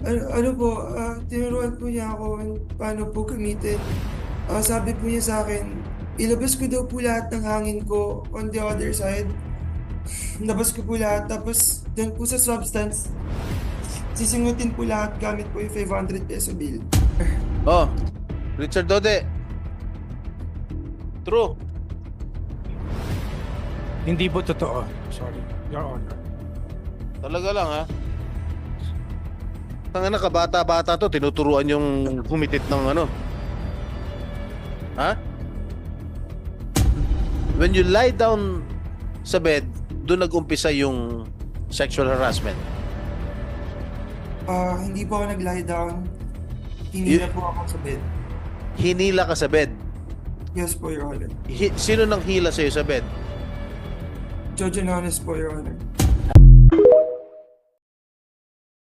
Ano po, tinuruan po niya ako kung paano po gamitin. Sabi po niya sa akin, ilabas ko daw po lahat ng hangin ko on the other side. Labas ko po lahat, tapos doon po sa substance, sisingutin po lahat gamit po yung 500 peso bill. Oh, Richard Dode. True. Hindi po totoo. Sorry, Your Honor. Talaga lang ha. Tangina ka, bata-bata to, tinuturuan yung humitit ng ano. Ha? When you lie down sa bed, doon nag-umpisa yung sexual harassment. Hindi po ako nag-lie down. Hinila po ako sa bed. Hinila ka sa bed. Yes po, Your Honor. Sino nang hila sa'yo sa bed? Judge Anones po, Your Honor.